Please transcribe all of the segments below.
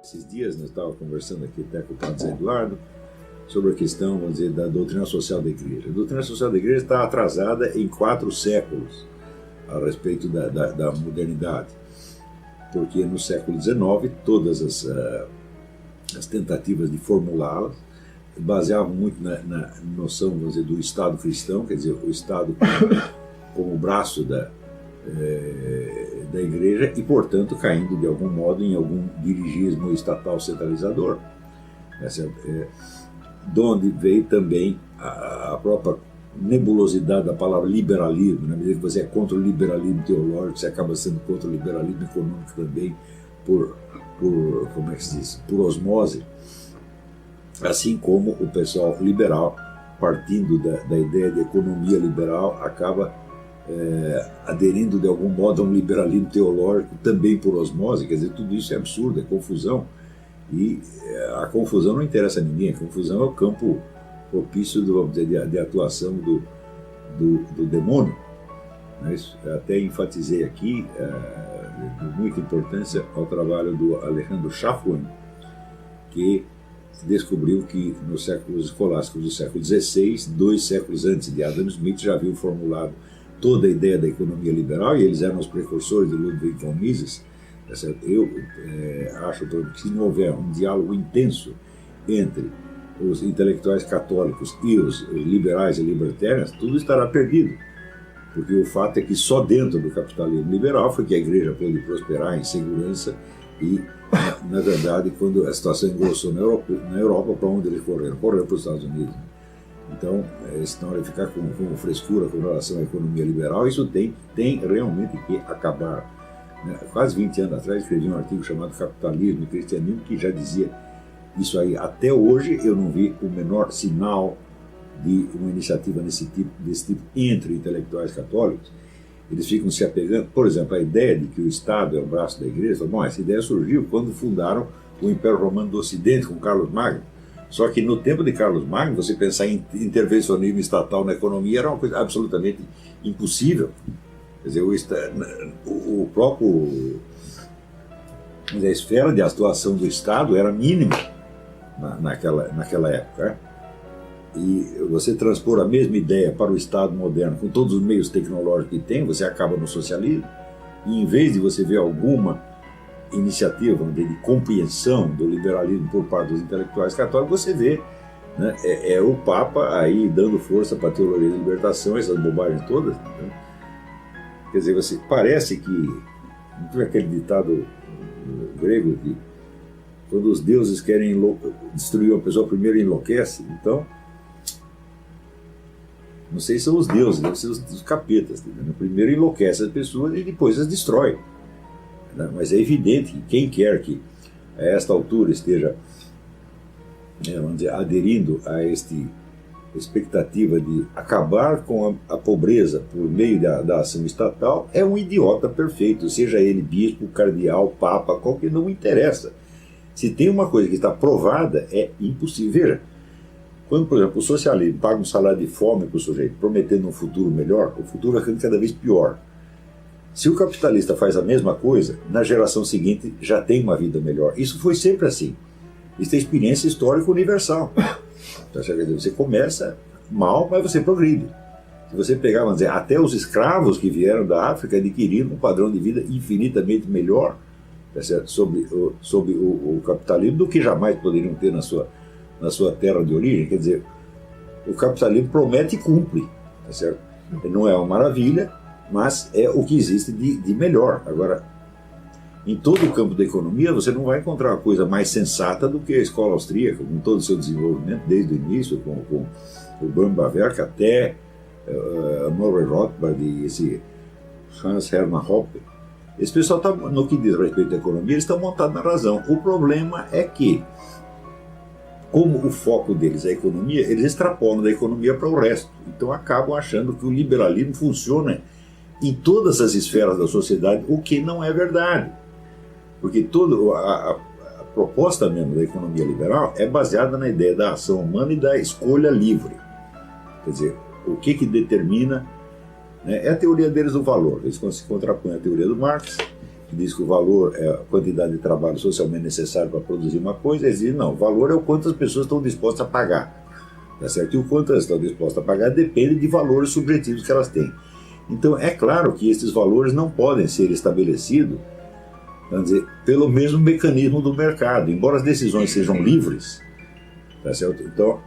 Esses dias nós estávamos conversando aqui até com o padre Zé Eduardo sobre a questão, vamos dizer, da doutrina social da Igreja. A doutrina social da Igreja está atrasada em 4 séculos a respeito da modernidade, porque no século XIX todas as tentativas de formulá-la baseavam muito na noção, vamos dizer, do Estado cristão, quer dizer, o Estado como braço da Igreja e, portanto, caindo de algum modo em algum dirigismo estatal centralizador. De onde veio também a própria nebulosidade da palavra liberalismo, na medida que você é contra o liberalismo teológico, você acaba sendo contra o liberalismo econômico também, como é que se diz? Por osmose, assim como o pessoal liberal, partindo da ideia de economia liberal, acaba aderindo de algum modo a um liberalismo teológico também por osmose. Quer dizer, tudo isso é absurdo, é confusão, e a confusão não interessa a ninguém. A confusão é o campo propício de atuação do demônio. Mas até enfatizei aqui de muita importância ao trabalho do Alejandro Schaffer, que descobriu que nos séculos escolásticos do século XVI, 2 séculos antes de Adam Smith, já haviam formulado toda a ideia da economia liberal, e eles eram os precursores de Ludwig von Mises. Eu acho que se não houver um diálogo intenso entre os intelectuais católicos e os liberais e libertários, tudo estará perdido. Porque o fato é que só dentro do capitalismo liberal foi que a Igreja pôde prosperar em segurança e, na verdade, quando a situação engrossou na Europa, para onde eles correram? Correram para os Estados Unidos. Então, senão de ficar com frescura com relação à economia liberal, isso tem realmente que acabar. Quase 20 anos atrás, escrevi um artigo chamado Capitalismo e Cristianismo, que já dizia isso aí. Até hoje, eu não vi o menor sinal de uma iniciativa desse tipo entre intelectuais católicos. Eles ficam se apegando, por exemplo, à ideia de que o Estado é o braço da Igreja. Bom, essa ideia surgiu quando fundaram o Império Romano do Ocidente, com Carlos Magno. Só que no tempo de Carlos Magno, você pensar em intervencionismo estatal na economia era uma coisa absolutamente impossível. Quer dizer, o próprio, a esfera de atuação do Estado era mínima naquela época. Né? E você transpor a mesma ideia para o Estado moderno, com todos os meios tecnológicos que tem, você acaba no socialismo. E em vez de você ver alguma iniciativa de compreensão do liberalismo por parte dos intelectuais católicos, você vê, né, o Papa aí dando força para a teologia da libertação, essas bobagens todas. Né? Quer dizer, parece que, não tem aquele ditado grego que quando os deuses querem destruir uma pessoa, primeiro enlouquece. Então, não sei se são os deuses, devem ser os capetas. Né? Primeiro enlouquece as pessoas e depois as destrói. Mas é evidente que quem quer que a esta altura esteja, vamos dizer, aderindo a esta expectativa de acabar com a pobreza por meio da ação estatal é um idiota perfeito, seja ele bispo, cardeal, papa, qualquer, não interessa. Se tem uma coisa que está provada, é impossível. Veja, quando, por exemplo, o socialismo paga um salário de fome para o sujeito, prometendo um futuro melhor, o futuro vai ficando cada vez pior. Se o capitalista faz a mesma coisa, na geração seguinte já tem uma vida melhor. Isso foi sempre assim. Isso é experiência histórica universal. Então, você começa mal, mas você progride. Se você pegar, vamos dizer, até os escravos que vieram da África adquiriram um padrão de vida infinitamente melhor, tá certo? Sob o capitalismo do que jamais poderiam ter na sua terra de origem. Quer dizer, o capitalismo promete e cumpre, tá certo? Não é uma maravilha, mas é o que existe de melhor. Agora, em todo o campo da economia, você não vai encontrar uma coisa mais sensata do que a escola austríaca, com todo o seu desenvolvimento, desde o início, com o Böhm-Bawerk até Murray Rothbard e esse Hans Hermann Hoppe. Esse pessoal, no que diz respeito à economia, eles estão montados na razão. O problema é que, como o foco deles é a economia, eles extrapolam da economia para o resto. Então acabam achando que o liberalismo funciona em todas as esferas da sociedade, o que não é verdade. Porque toda a proposta mesmo da economia liberal é baseada na ideia da ação humana e da escolha livre. Quer dizer, o que determina, né, é a teoria deles do valor. Eles se contrapõem à teoria do Marx, diz que o valor é a quantidade de trabalho socialmente necessário para produzir uma coisa, eles dizem, não, o valor é o quanto as pessoas estão dispostas a pagar. Tá certo? E o quanto elas estão dispostas a pagar depende de valores subjetivos que elas têm. Então, é claro que esses valores não podem ser estabelecidos, vamos dizer, pelo mesmo mecanismo do mercado, embora as decisões sejam livres. Tá certo? Então,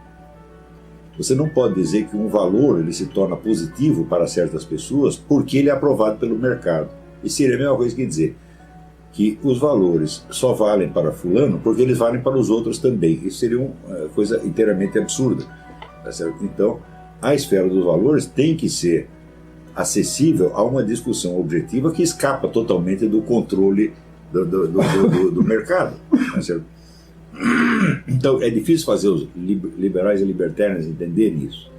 você não pode dizer que um valor ele se torna positivo para certas pessoas porque ele é aprovado pelo mercado. E seria a mesma coisa que dizer que os valores só valem para fulano porque eles valem para os outros também. Isso seria uma coisa inteiramente absurda. Tá certo? Então, a esfera dos valores tem que ser acessível a uma discussão objetiva que escapa totalmente do controle do mercado. Tá certo? Então, é difícil fazer os liberais e libertários entenderem isso.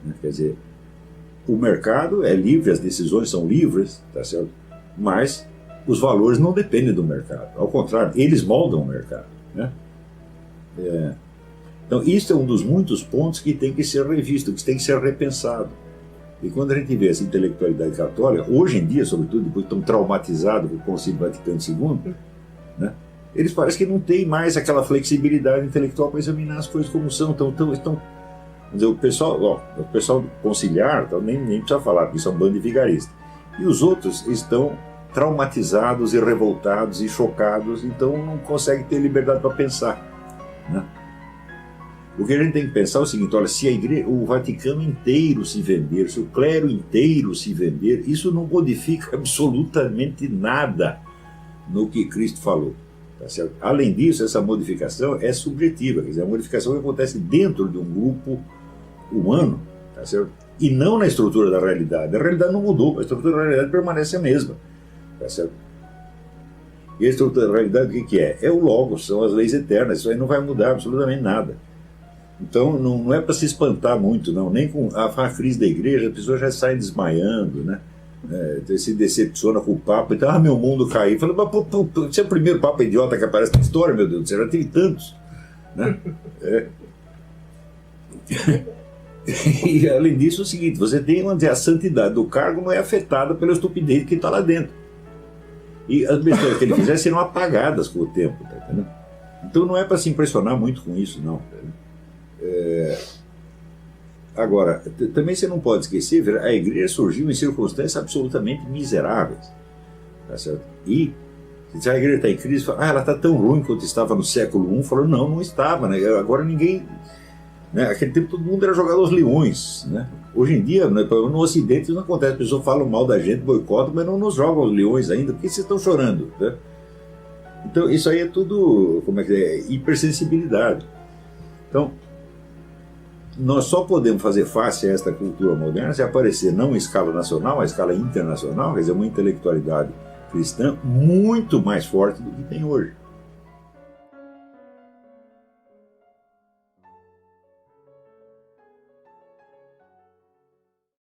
Né? Quer dizer, o mercado é livre, as decisões são livres, tá certo? Mas os valores não dependem do mercado. Ao contrário, eles moldam o mercado. Né? Então, isso é um dos muitos pontos que tem que ser revisto, que tem que ser repensado. E quando a gente vê essa intelectualidade católica, hoje em dia, sobretudo, depois tão traumatizado com o Concílio Vaticano II, né? Eles parecem que não têm mais aquela flexibilidade intelectual para examinar as coisas como são. Então, dizer, o pessoal conciliar, então, nem precisa falar, porque são um bando de vigaristas. E os outros estão traumatizados e revoltados e chocados, então não conseguem ter liberdade para pensar. Né? O que a gente tem que pensar é o seguinte, olha, se o Vaticano inteiro se vender, se o clero inteiro se vender, isso não modifica absolutamente nada no que Cristo falou. Tá certo? Além disso, essa modificação é subjetiva, quer dizer, a modificação que acontece dentro de um grupo humano, tá certo? E não na estrutura da realidade. A realidade não mudou, a estrutura da realidade permanece a mesma. Tá certo? E a estrutura da realidade o que é? É o Logos, são as leis eternas, isso aí não vai mudar absolutamente nada. Então não é para se espantar muito, não. Nem com a crise da igreja, a pessoa já sai desmaiando, né? Se decepciona com o Papa, então, meu mundo caiu. Fala, mas você é o primeiro Papa idiota que aparece na história, meu Deus do céu, já teve tantos. Né? E além disso, é o seguinte, você tem, vamos dizer, a santidade do cargo não é afetada pela estupidez que está lá dentro. E as besteiras que ele fizer serão apagadas com o tempo, tá entendendo? Então não é para se impressionar muito com isso, não. Agora, também você não pode esquecer, a igreja surgiu em circunstâncias absolutamente miseráveis. Tá certo? E se a igreja está em crise, fala, ela está tão ruim quanto estava no século I, falou, não estava, né? Agora ninguém... Né? Aquele tempo todo mundo era jogado aos leões. Né? Hoje em dia, né, no Ocidente não acontece, as pessoas falam mal da gente, boicotam, mas não nos jogam aos leões ainda, porque vocês estão chorando. Né? Então isso aí é tudo, hipersensibilidade. Então, nós só podemos fazer face a esta cultura moderna se aparecer não em escala nacional, mas em escala internacional, quer dizer, uma intelectualidade cristã muito mais forte do que tem hoje.